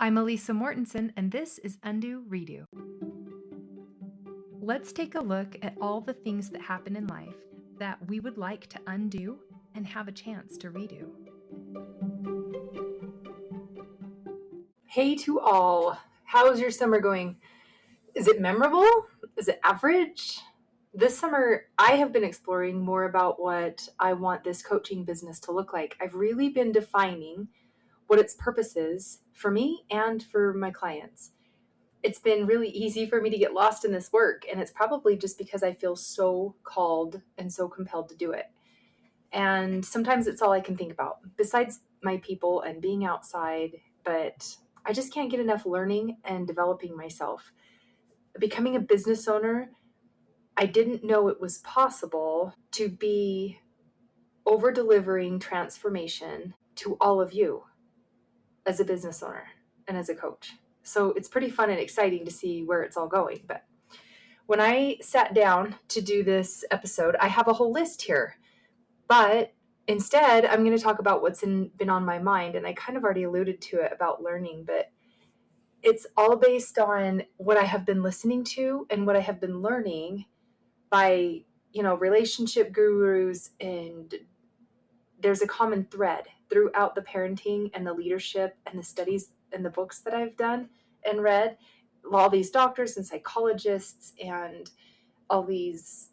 I'm Elisa Mortensen, and this is UndoRedo. Let's take a look at all the things that happen in life that we would like to undo and have a chance to redo. Hey to all, how's your summer going? Is it memorable? Is it average? This summer, I have been exploring more about what I want this coaching business to look like. I've really been defining what its purpose is for me and for my clients. It's been really easy for me to get lost in this work, and it's probably just because I feel so called and so compelled to do it. And sometimes it's all I can think about, besides my people and being outside, but I just can't get enough learning and developing myself. Becoming a business owner, I didn't know it was possible to be over delivering transformation to all of you as a business owner and as a coach. So it's pretty fun and exciting to see where it's all going. But when I sat down to do this episode, I have a whole list here. But instead, I'm going to talk about what's been on my mind. And I kind of already alluded to it about learning, but it's all based on what I have been listening to and what I have been learning by, relationship gurus. And there's a common thread throughout the parenting and the leadership and the studies and the books that I've done and read. All these doctors and psychologists and all these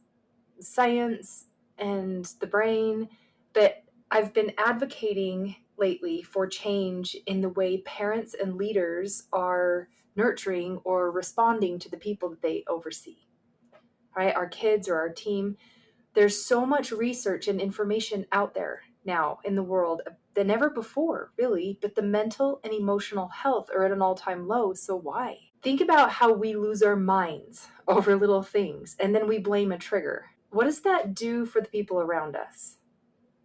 science and the brain, but I've been advocating lately for change in the way parents and leaders are nurturing or responding to the people that they oversee, right? Our kids or our team. There's so much research and information out there now in the world than ever before, really, but the mental and emotional health are at an all-time low, so why? Think about how we lose our minds over little things and then we blame a trigger. What does that do for the people around us?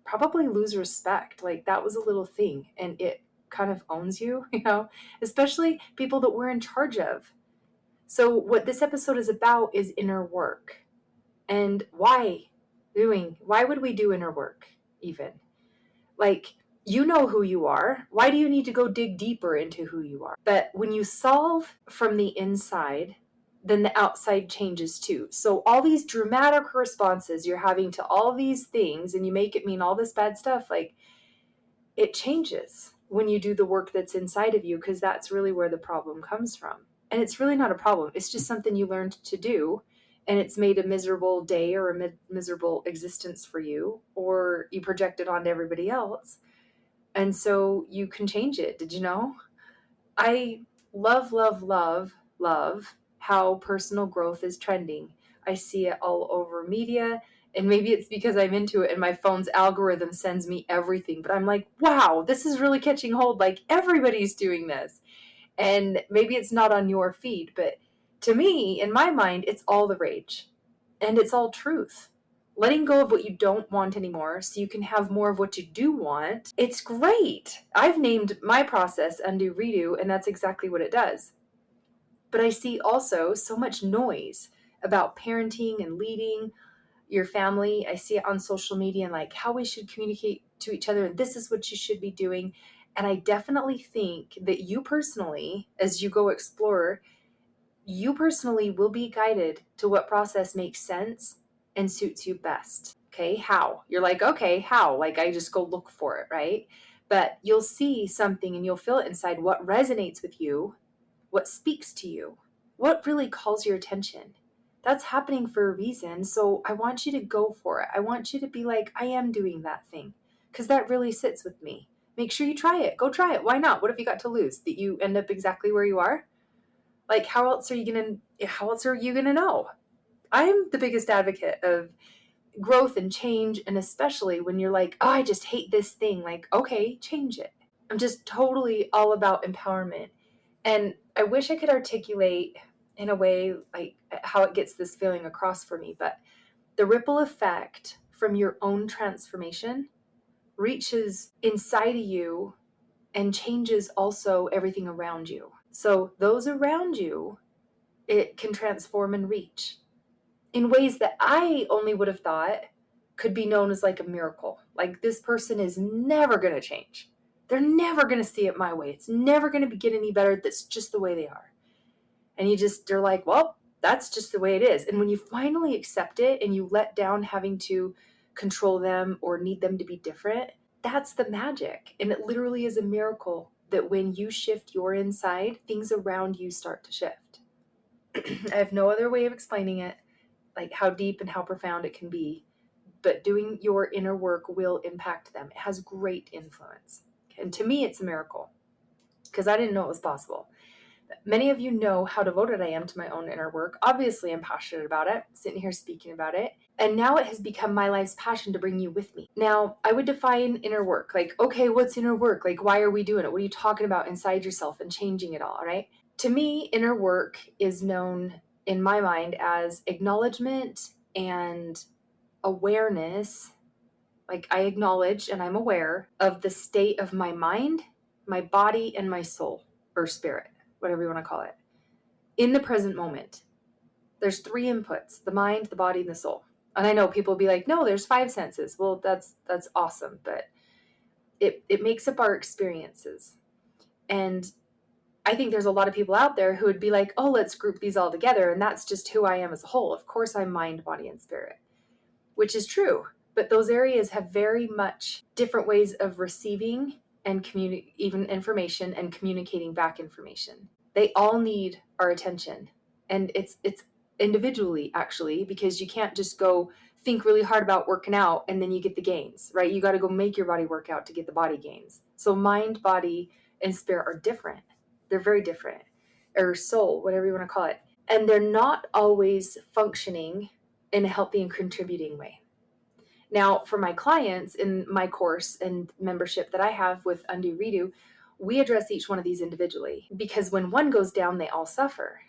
Probably lose respect. Like, that was a little thing and it kind of owns you, especially people that we're in charge of. So what this episode is about is inner work. And why would we do inner work even? Like, you know who you are. Why do you need to go dig deeper into who you are? But when you solve from the inside, then the outside changes too. So all these dramatic responses you're having to all these things, and you make it mean all this bad stuff, like, it changes when you do the work that's inside of you, because that's really where the problem comes from. And it's really not a problem. It's just something you learned to do, and it's made a miserable day or a miserable existence for you, or you project it onto everybody else. And so you can change it. Did you know? I love, love, love, love how personal growth is trending. I see it all over media, and maybe it's because I'm into it and my phone's algorithm sends me everything. But I'm like, wow, this is really catching hold. Like, everybody's doing this. And maybe it's not on your feed, but to me, in my mind, it's all the rage. And it's all truth. Letting go of what you don't want anymore so you can have more of what you do want. It's great. I've named my process UndoRedo, and that's exactly what it does. But I see also so much noise about parenting and leading your family. I see it on social media and like how we should communicate to each other, and this is what you should be doing. And I definitely think that you personally, as you go explore, you personally will be guided to what process makes sense and suits you best. Okay, how? You're like, okay, how? Like, I just go look for it, right? But you'll see something and you'll feel it inside, what resonates with you, what speaks to you, what really calls your attention. That's happening for a reason. So I want you to go for it. I want you to be like, I am doing that thing because that really sits with me. Make sure you try it. Go try it. Why not? What have you got to lose? That you end up exactly where you are? Like, how else are you gonna know? I'm the biggest advocate of growth and change, and especially when you're like, oh, I just hate this thing. Like, okay, change it. I'm just totally all about empowerment. And I wish I could articulate in a way like how it gets this feeling across for me, but the ripple effect from your own transformation reaches inside of you and changes also everything around you. So those around you, it can transform and reach in ways that I only would have thought could be known as like a miracle. Like, this person is never going to change. They're never going to see it my way. It's never going to get any better. That's just the way they are. And they're like, well, that's just the way it is. And when you finally accept it and you let down having to control them or need them to be different, that's the magic. And it literally is a miracle that when you shift your inside, things around you start to shift. I have no other way of explaining it, like how deep and how profound it can be. But doing your inner work will impact them. It has great influence. And to me, it's a miracle because I didn't know it was possible. Many of you know how devoted I am to my own inner work. Obviously, I'm passionate about it, sitting here speaking about it. And now it has become my life's passion to bring you with me. Now, I would define inner work. Like, okay, what's inner work? Like, why are we doing it? What are you talking about inside yourself and changing it all, right? To me, inner work is known in my mind as acknowledgement and awareness. Like, I acknowledge and I'm aware of the state of my mind, my body, and my soul or spirit, whatever you want to call it, in the present moment. There's 3 inputs: the mind, the body, and the soul. And I know people will be like, no, there's 5 senses. Well, that's awesome, but it makes up our experiences. And I think there's a lot of people out there who would be like, oh, let's group these all together, and that's just who I am as a whole. Of course, I'm mind, body, and spirit, which is true. But those areas have very much different ways of receiving and even information and communicating back information. They all need our attention. And it's individually, actually, because you can't just go think really hard about working out and then you get the gains, right? You got to go make your body work out to get the body gains. So mind, body, and spirit are different. They're very different. Or soul, whatever you want to call it. And they're not always functioning in a healthy and contributing way. Now, for my clients in my course and membership that I have with UndoRedo, we address each one of these individually, because when one goes down, they all suffer.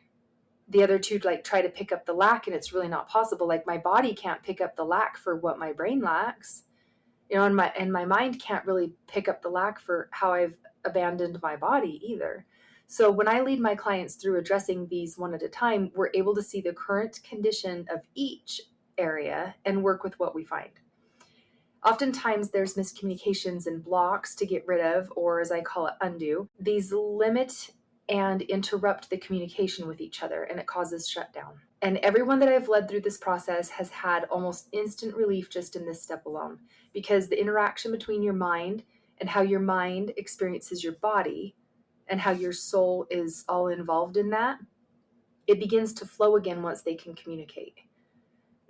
The other two like try to pick up the lack, and it's really not possible. Like, my body can't pick up the lack for what my brain lacks, and my mind can't really pick up the lack for how I've abandoned my body either. So when I lead my clients through addressing these one at a time, we're able to see the current condition of each area and work with what we find. Oftentimes there's miscommunications and blocks to get rid of, or as I call it, undo. These limit and interrupt the communication with each other, and it causes shutdown. And everyone that I've led through this process has had almost instant relief just in this step alone, because the interaction between your mind and how your mind experiences your body and how your soul is all involved in that, it begins to flow again once they can communicate.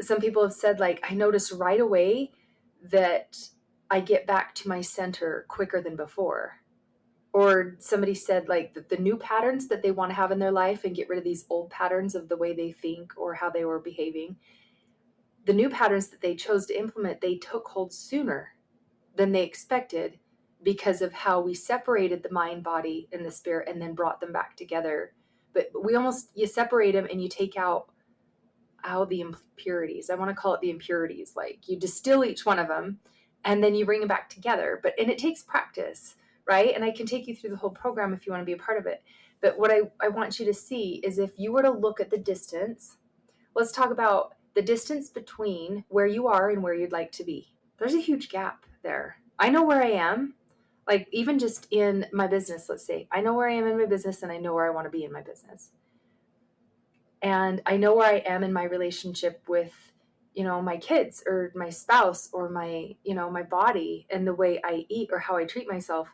Some people have said, like, I notice right away that I get back to my center quicker than before. Or somebody said, like, the new patterns that they want to have in their life and get rid of these old patterns of the way they think or how they were behaving. The new patterns that they chose to implement, they took hold sooner than they expected because of how we separated the mind, body, and the spirit and then brought them back together. But you separate them and you take out the impurities. I want to call it the impurities. Like, you distill each one of them and then you bring them back together. And it takes practice, right? And I can take you through the whole program if you want to be a part of it. But what I want you to see is, if you were to look at the distance, let's talk about the distance between where you are and where you'd like to be. There's a huge gap there. I know where I am, like, even just in my business, let's say. I know where I am in my business and I know where I want to be in my business. And I know where I am in my relationship with, my kids or my spouse or my body and the way I eat or how I treat myself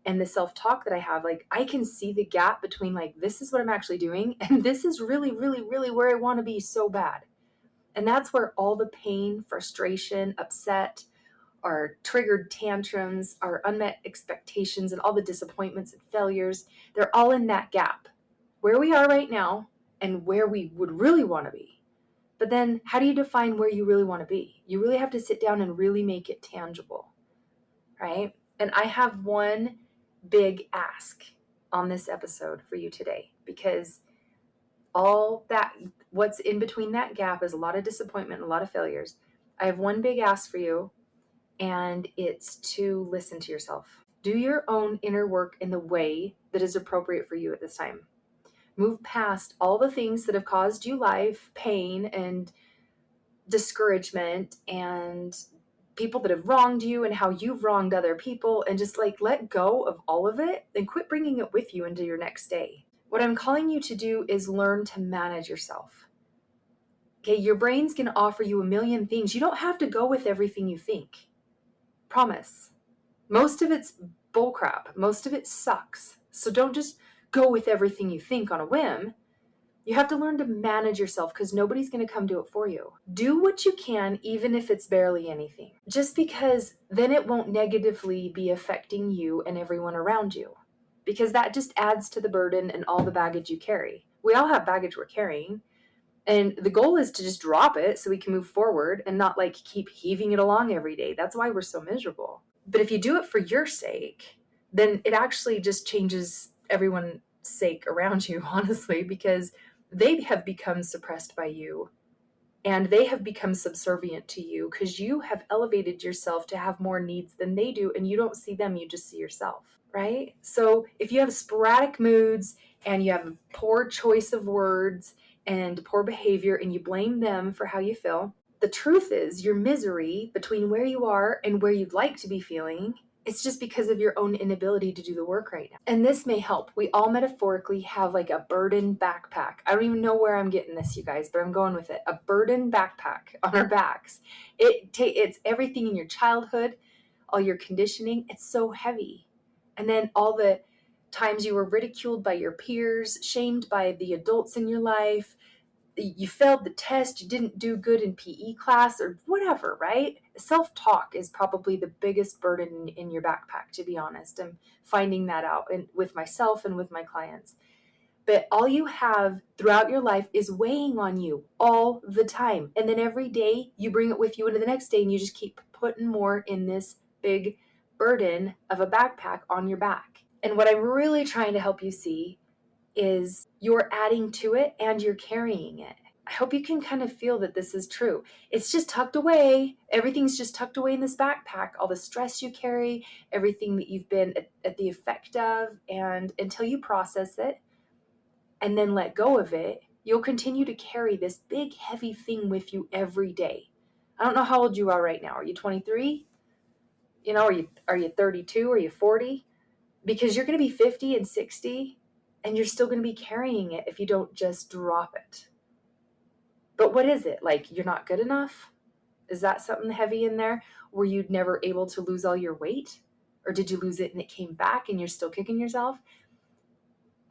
and the self-talk that I have. Like, I can see the gap between, like, this is what I'm actually doing and this is really, really, really where I want to be so bad. And that's where all the pain, frustration, upset, our triggered tantrums, our unmet expectations, and all the disappointments and failures, they're all in that gap. Where we are right now and where we would really want to be. But then how do you define where you really want to be? You really have to sit down and really make it tangible, right? And I have one big ask on this episode for you today, because all that, what's in between that gap is a lot of disappointment and a lot of failures. I have one big ask for you, and it's to listen to yourself. Do your own inner work in the way that is appropriate for you at this time. Move past all the things that have caused you life pain and discouragement and people that have wronged you and how you've wronged other people, and just like let go of all of it and quit bringing it with you into your next day. What I'm calling you to do is learn to manage yourself. Okay, your brain's going to offer you a million things. You don't have to go with everything you think. Promise. Most of it's bullcrap. Most of it sucks. So don't just go with everything you think on a whim. You have to learn to manage yourself because nobody's going to come do it for you. Do what you can, even if it's barely anything, just because then it won't negatively be affecting you and everyone around you, because that just adds to the burden and all the baggage you carry. We all have baggage we're carrying. And the goal is to just drop it so we can move forward and not like keep heaving it along every day. That's why we're so miserable. But if you do it for your sake, then it actually just changes everyone's sake around you, honestly, because they have become suppressed by you and they have become subservient to you because you have elevated yourself to have more needs than they do, and you don't see them, you just see yourself, right? So if you have sporadic moods and you have a poor choice of words and poor behavior and you blame them for how you feel, the truth is your misery between where you are and where you'd like to be feeling, it's just because of your own inability to do the work right now. And this may help. We all metaphorically have like a burden backpack. I don't even know where I'm getting this, you guys, but I'm going with it. A burden backpack on our backs. It's everything in your childhood, all your conditioning. It's so heavy. And then all the times you were ridiculed by your peers, shamed by the adults in your life, you failed the test, you didn't do good in PE class or whatever, right? Self-talk is probably the biggest burden in your backpack, to be honest. I'm finding that out with myself and with my clients. But all you have throughout your life is weighing on you all the time. And then every day you bring it with you into the next day and you just keep putting more in this big burden of a backpack on your back. And what I'm really trying to help you see is you're adding to it and you're carrying it. I hope you can kind of feel that this is true. It's just tucked away. Everything's just tucked away in this backpack. All the stress you carry, everything that you've been at the effect of, and until you process it and then let go of it, you'll continue to carry this big, heavy thing with you every day. I don't know how old you are right now. Are you 23? Are you 32? Are you 40? Because you're going to be 50 and 60 and you're still going to be carrying it if you don't just drop it. But what is it? Like, you're not good enough? Is that something heavy in there? Were you never able to lose all your weight? Or did you lose it and it came back and you're still kicking yourself?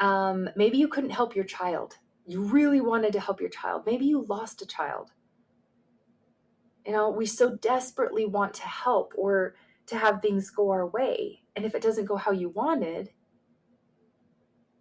Maybe you couldn't help your child. You really wanted to help your child. Maybe you lost a child. We so desperately want to help or to have things go our way. And if it doesn't go how you wanted,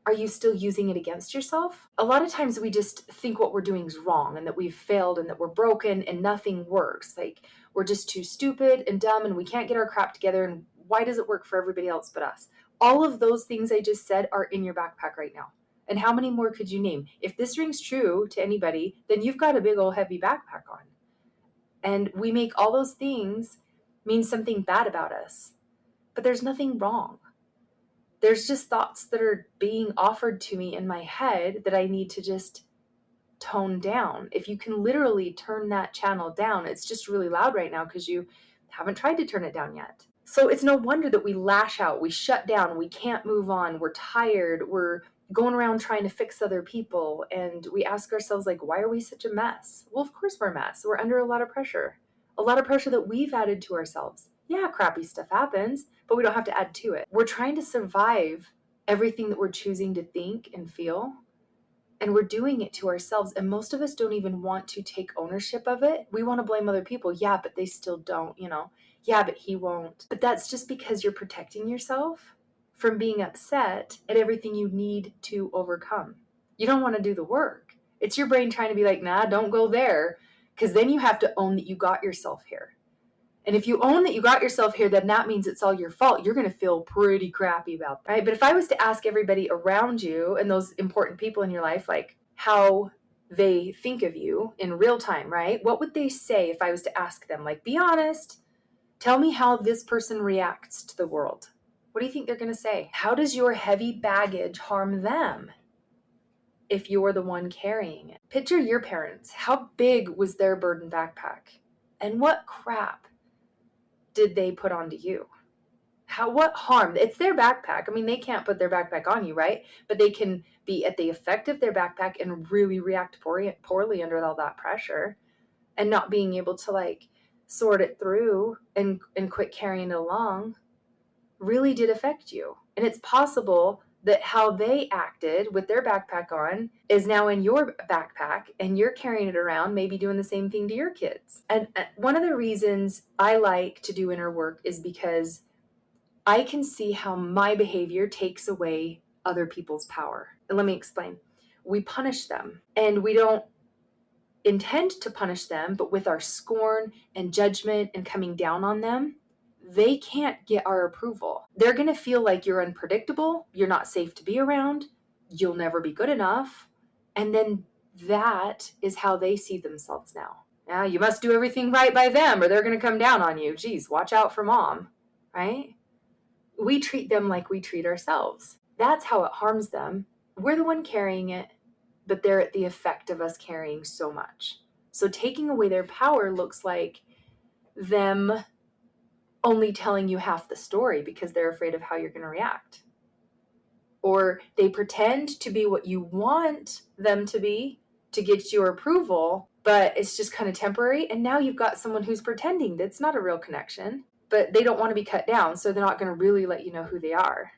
are you still using it against yourself? A lot of times we just think what we're doing is wrong and that we've failed and that we're broken and nothing works. Like, we're just too stupid and dumb and we can't get our crap together, and why does it work for everybody else but us? All of those things I just said are in your backpack right now. And how many more could you name? If this rings true to anybody, then you've got a big old heavy backpack on. And we make all those things mean something bad about us. But there's nothing wrong. There's just thoughts that are being offered to me in my head that I need to just tone down. If you can literally turn that channel down, it's just really loud right now because you haven't tried to turn it down yet. So it's no wonder that we lash out, we shut down, we can't move on, we're tired, we're going around trying to fix other people, and we ask ourselves, like, why are we such a mess? Well, of course we're a mess. We're under a lot of pressure that we've added to ourselves. Yeah, crappy stuff happens, but we don't have to add to it. We're trying to survive everything that we're choosing to think and feel, and we're doing it to ourselves. And most of us don't even want to take ownership of it. We want to blame other people. Yeah, but they still don't, Yeah, but he won't. But that's just because you're protecting yourself from being upset at everything you need to overcome. You don't want to do the work. It's your brain trying to be like, nah, don't go there. Because then you have to own that you got yourself here. And if you own that you got yourself here, then that means it's all your fault. You're going to feel pretty crappy about that, right? But if I was to ask everybody around you and those important people in your life, like how they think of you in real time, right? What would they say if I was to ask them? Like, be honest. Tell me how this person reacts to the world. What do you think they're going to say? How does your heavy baggage harm them if you're the one carrying it? Picture your parents. How big was their burden backpack? And what crap did they put onto you? What harm? It's their backpack. I mean, they can't put their backpack on you, right? But they can be at the effect of their backpack and really react poorly under all that pressure, and not being able to like sort it through and quit carrying it along really did affect you. And it's possible that how they acted with their backpack on is now in your backpack, and you're carrying it around, maybe doing the same thing to your kids. And one of the reasons I like to do inner work is because I can see how my behavior takes away other people's power. And let me explain. We punish them, and we don't intend to punish them, but with our scorn and judgment and coming down on them, they can't get our approval. They're going to feel like you're unpredictable, you're not safe to be around, you'll never be good enough. And then that is how they see themselves now. Yeah, you must do everything right by them or they're going to come down on you. Geez, watch out for mom, right? We treat them like we treat ourselves. That's how it harms them. We're the one carrying it, but they're at the effect of us carrying so much. So taking away their power looks like them only telling you half the story because they're afraid of how you're going to react. Or they pretend to be what you want them to be to get your approval, but it's just kind of temporary. And now you've got someone who's pretending that's not a real connection, but they don't want to be cut down, so they're not going to really let you know who they are.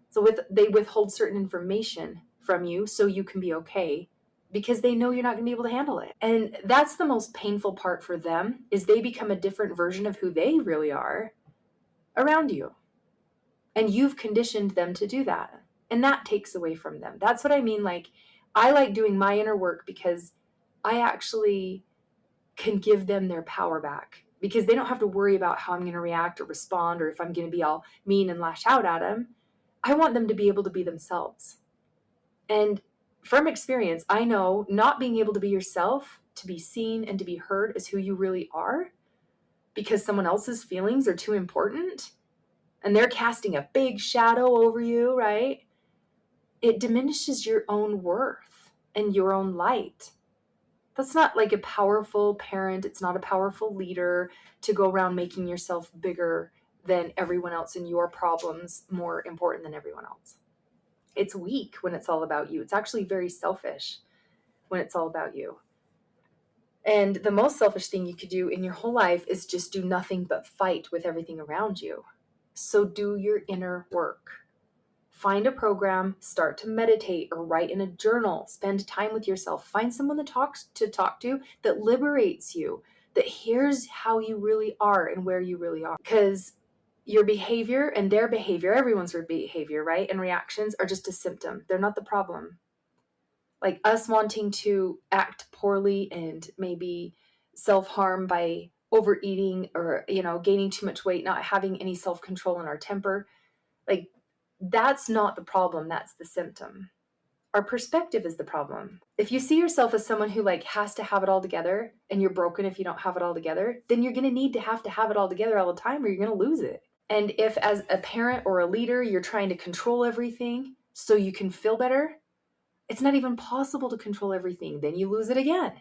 So they withhold certain information from you so you can be okay, because they know you're not going to be able to handle it. And that's the most painful part for them, is they become a different version of who they really are around you. And you've conditioned them to do that. And that takes away from them. That's what I mean. Like, I like doing my inner work because I actually can give them their power back, because they don't have to worry about how I'm going to react or respond, or if I'm going to be all mean and lash out at them. I want them to be able to be themselves. And from experience, I know not being able to be yourself, to be seen and to be heard as who you really are, because someone else's feelings are too important and they're casting a big shadow over you, right? It diminishes your own worth and your own light. That's not like a powerful parent. It's not a powerful leader to go around making yourself bigger than everyone else and your problems more important than everyone else. It's weak when it's all about you. It's actually very selfish when it's all about you. And the most selfish thing you could do in your whole life is just do nothing but fight with everything around you. So do your inner work. Find a program, start to meditate or write in a journal, spend time with yourself, find someone to talk to that liberates you, that hears how you really are and where you really are. Because your behavior and their behavior, everyone's behavior, right, and reactions are just a symptom. They're not the problem. Like us wanting to act poorly and maybe self-harm by overeating or, gaining too much weight, not having any self-control in our temper, like, that's not the problem. That's the symptom. Our perspective is the problem. If you see yourself as someone who has to have it all together, and you're broken if you don't have it all together, then you're going to need to have it all together all the time, or you're going to lose it. And if as a parent or a leader, you're trying to control everything so you can feel better, it's not even possible to control everything. Then you lose it again.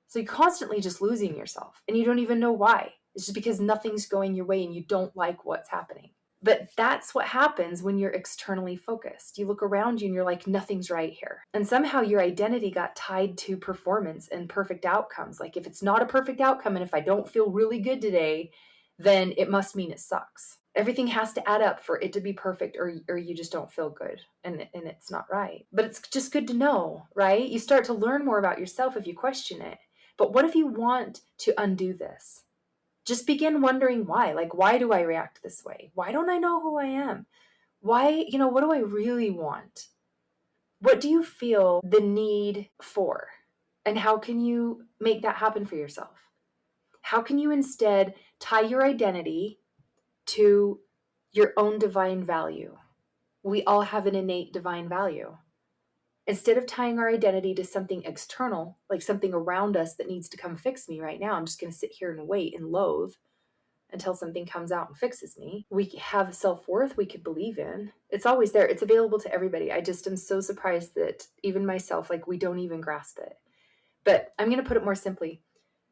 So you're constantly just losing yourself, and you don't even know why. It's just because nothing's going your way and you don't like what's happening. But that's what happens when you're externally focused. You look around you and you're like, nothing's right here. And somehow your identity got tied to performance and perfect outcomes. Like, if it's not a perfect outcome and if I don't feel really good today, then it must mean it sucks. Everything has to add up for it to be perfect, or you just don't feel good, and it's not right. But it's just good to know, right? You start to learn more about yourself if you question it. But what if you want to undo this? Just begin wondering why. Like, why do I react this way? Why don't I know who I am? Why, what do I really want? What do you feel the need for? And how can you make that happen for yourself? How can you instead tie your identity to your own divine value? We all have an innate divine value. Instead of tying our identity to something external, like something around us that needs to come fix me right now, I'm just going to sit here and wait and loathe until something comes out and fixes me. We have self-worth we could believe in. It's always there. It's available to everybody. I just am so surprised that even myself, we don't even grasp it. But I'm going to put it more simply.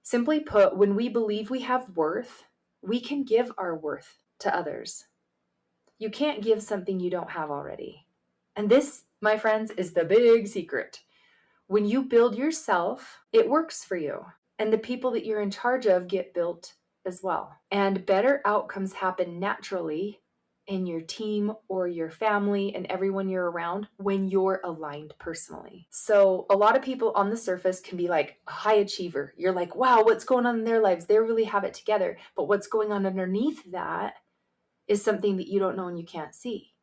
Simply put, when we believe we have worth, we can give our worth to others. You can't give something you don't have already. And this, my friends, is the big secret. When you build yourself, it works for you. And the people that you're in charge of get built as well. And better outcomes happen naturally in your team or your family and everyone you're around when you're aligned personally. So a lot of people on the surface can be like a high achiever. You're like, wow, what's going on in their lives? They really have it together. But what's going on underneath that is something that you don't know and you can't see.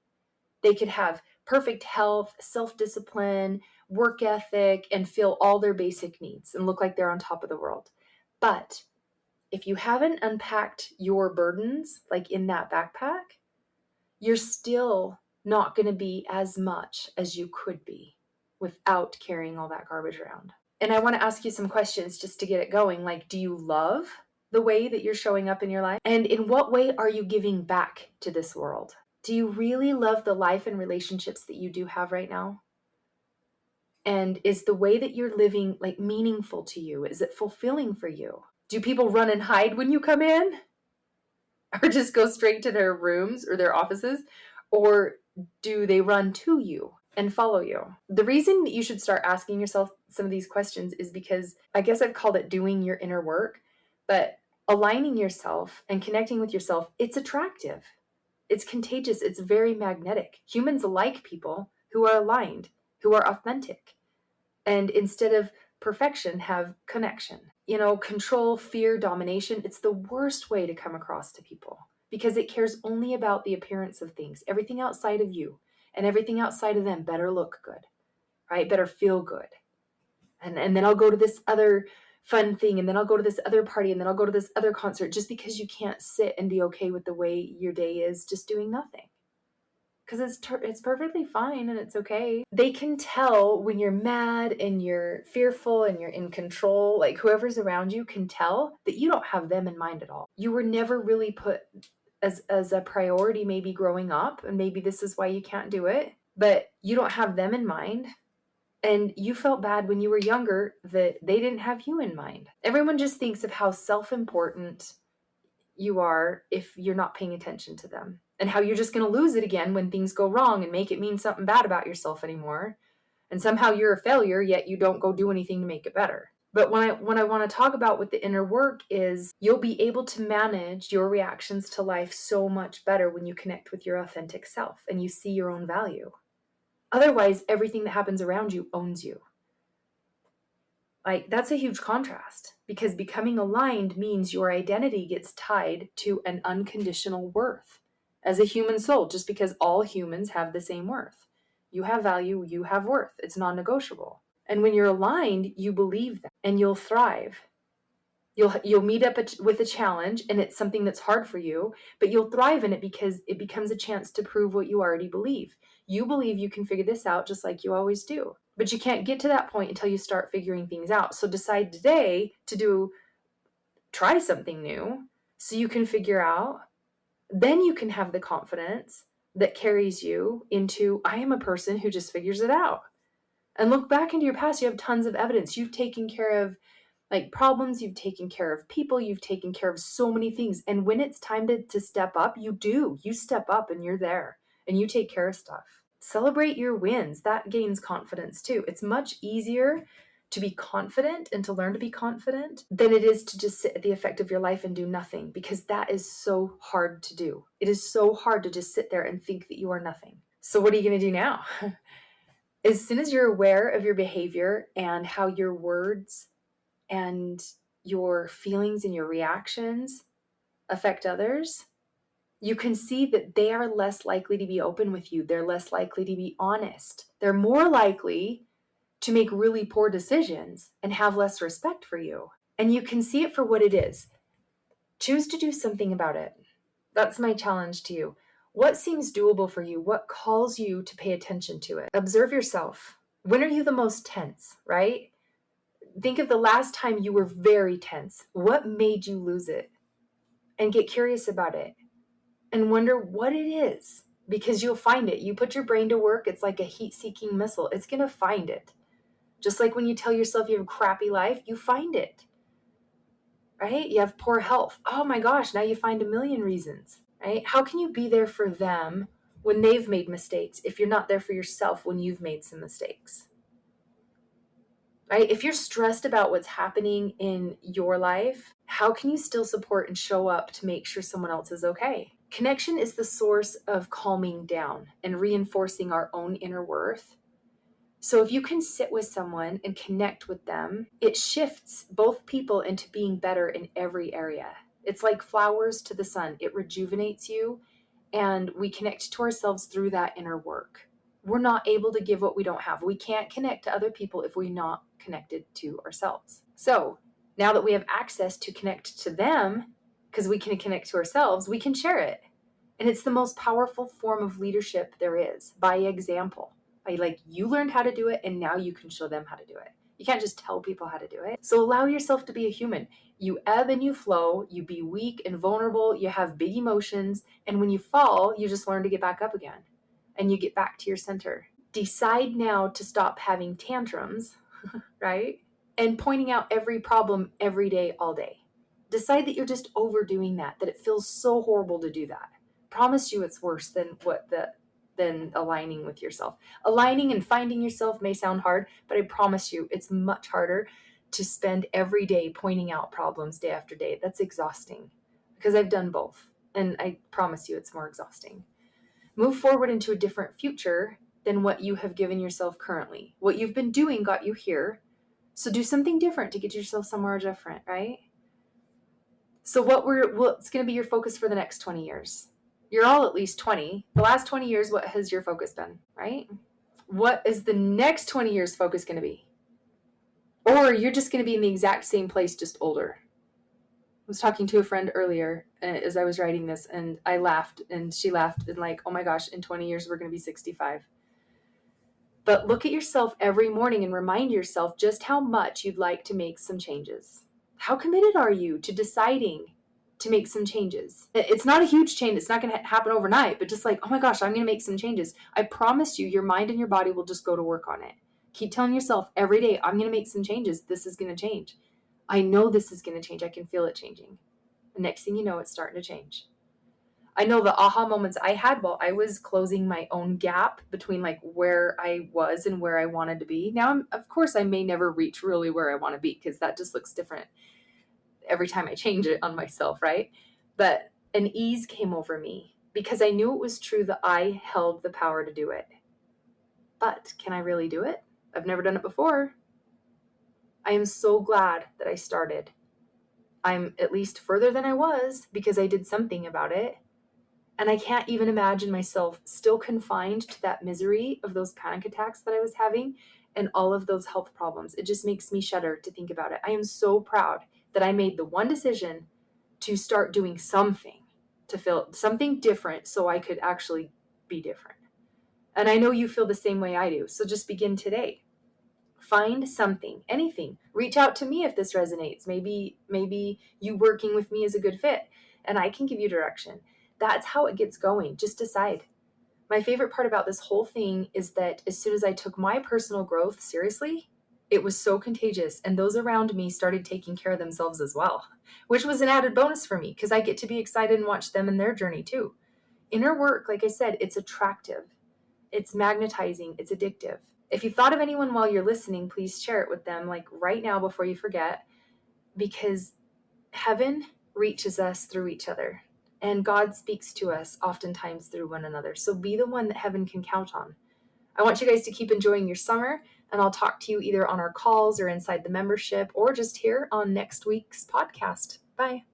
They could have perfect health, self-discipline, work ethic, and fill all their basic needs and look like they're on top of the world. But if you haven't unpacked your burdens, like in that backpack, you're still not going to be as much as you could be without carrying all that garbage around. And I want to ask you some questions just to get it going. Like, do you love the way that you're showing up in your life? And in what way are you giving back to this world? Do you really love the life and relationships that you do have right now? And is the way that you're living like meaningful to you? Is it fulfilling for you? Do people run and hide when you come in? Or just go straight to their rooms or their offices? Or do they run to you and follow you? The reason that you should start asking yourself some of these questions is because I guess I've called it doing your inner work, but aligning yourself and connecting with yourself, it's attractive. It's contagious. It's very magnetic. Humans like people who are aligned, who are authentic. And instead of perfection, have connection. Control, fear, domination, it's the worst way to come across to people because it cares only about the appearance of things. Everything outside of you and everything outside of them better look good, right? Better feel good. And then I'll go to this other fun thing, and then I'll go to this other party, and then I'll go to this other concert, just because you can't sit and be okay with the way your day is just doing nothing. Because it's perfectly fine and it's okay. They can tell when you're mad and you're fearful and you're in control. Like whoever's around you can tell that you don't have them in mind at all. You were never really put as a priority, maybe growing up, and maybe this is why you can't do it, but you don't have them in mind. And you felt bad when you were younger that they didn't have you in mind. Everyone just thinks of how self-important you are if you're not paying attention to them, and how you're just going to lose it again when things go wrong and make it mean something bad about yourself anymore. And somehow you're a failure, yet you don't go do anything to make it better. But what I want to talk about with the inner work is you'll be able to manage your reactions to life so much better when you connect with your authentic self and you see your own value. Otherwise, everything that happens around you owns you. Like, that's a huge contrast, because becoming aligned means your identity gets tied to an unconditional worth as a human soul, just because all humans have the same worth. You have value, you have worth. It's non-negotiable. And when you're aligned, you believe that and you'll thrive. You'll meet up with a challenge and it's something that's hard for you, but you'll thrive in it because it becomes a chance to prove what you already believe. You believe you can figure this out just like you always do. But you can't get to that point until you start figuring things out. So decide today to try something new so you can figure out. Then you can have the confidence that carries you into, I am a person who just figures it out. And look back into your past. You have tons of evidence. You've taken care of problems, you've taken care of people, you've taken care of so many things. And when it's time to step up, you step up and you're there and you take care of stuff. Celebrate your wins. That gains confidence too. It's much easier to be confident and to learn to be confident than it is to just sit at the effect of your life and do nothing, because that is so hard to do. It is so hard to just sit there and think that you are nothing. So what are you going to do now? As soon as you're aware of your behavior and how your words and your feelings and your reactions affect others, you can see that they are less likely to be open with you. They're less likely to be honest. They're more likely to make really poor decisions and have less respect for you. And you can see it for what it is. Choose to do something about it. That's my challenge to you. What seems doable for you? What calls you to pay attention to it? Observe yourself. When are you the most tense, right? Think of the last time you were very tense. What made you lose it? And get curious about it and wonder what it is, because you'll find it. You put your brain to work, it's like a heat-seeking missile. It's going to find it. Just like when you tell yourself you have a crappy life, you find it. right? You have poor health. Oh my gosh, now you find a million reasons, right? How can you be there for them when they've made mistakes if you're not there for yourself when you've made some mistakes? Right? If you're stressed about what's happening in your life, how can you still support and show up to make sure someone else is okay? Connection is the source of calming down and reinforcing our own inner worth. So if you can sit with someone and connect with them, it shifts both people into being better in every area. It's like flowers to the sun. It rejuvenates you, and we connect to ourselves through that inner work. We're not able to give what we don't have. We can't connect to other people if we're not connected to ourselves. So now that we have access to connect to them, because we can connect to ourselves, we can share it. And it's the most powerful form of leadership there is, by example. Like, you learned how to do it, and now you can show them how to do it. You can't just tell people how to do it. So allow yourself to be a human. You ebb and you flow, you be weak and vulnerable, you have big emotions, and when you fall, you just learn to get back up again, and you get back to your center. Decide now to stop having tantrums, right? And pointing out every problem every day, all day. Decide that you're just overdoing that it feels so horrible to do that. Promise you it's worse than aligning with yourself. Aligning and finding yourself may sound hard, but I promise you it's much harder to spend every day pointing out problems day after day. That's exhausting, because I've done both, and I promise you it's more exhausting. Move forward into a different future than what you have given yourself currently. What you've been doing got you here, so do something different to get yourself somewhere different, right? So what's going to be your focus for the next 20 years? You're all at least 20. The last 20 years, what has your focus been, right? What is the next 20 years focus going to be? Or you're just going to be in the exact same place, just older. I was talking to a friend earlier as I was writing this, and I laughed, and she laughed, and like, oh my gosh, in 20 years, we're going to be 65. But look at yourself every morning and remind yourself just how much you'd like to make some changes. How committed are you to deciding to make some changes? It's not a huge change. It's not going to happen overnight, but just like, oh my gosh, I'm going to make some changes. I promise you, your mind and your body will just go to work on it. Keep telling yourself every day, I'm going to make some changes. This is going to change. I know this is going to change. I can feel it changing. The next thing you know, it's starting to change. I know the aha moments I had while I was closing my own gap between like where I was and where I wanted to be. Now, of course, I may never reach really where I want to be, because that just looks different every time I change it on myself, right? But an ease came over me because I knew it was true that I held the power to do it. But can I really do it? I've never done it before. I am so glad that I started. I'm at least further than I was because I did something about it. And I can't even imagine myself still confined to that misery of those panic attacks that I was having and all of those health problems. It just makes me shudder to think about it. I am so proud that I made the one decision to start doing something, to feel something different so I could actually be different. And I know you feel the same way I do. So just begin today. Find something, anything. Reach out to me if this resonates. Maybe you working with me is a good fit and I can give you direction. That's how it gets going. Just decide. My favorite part about this whole thing is that as soon as I took my personal growth seriously, it was so contagious, and those around me started taking care of themselves as well, which was an added bonus for me because I get to be excited and watch them in their journey too. Inner work, like I said, it's attractive, it's magnetizing, it's addictive. If you thought of anyone while you're listening, please share it with them, like right now before you forget, because heaven reaches us through each other. And God speaks to us oftentimes through one another. So be the one that heaven can count on. I want you guys to keep enjoying your summer, and I'll talk to you either on our calls or inside the membership or just here on next week's podcast. Bye.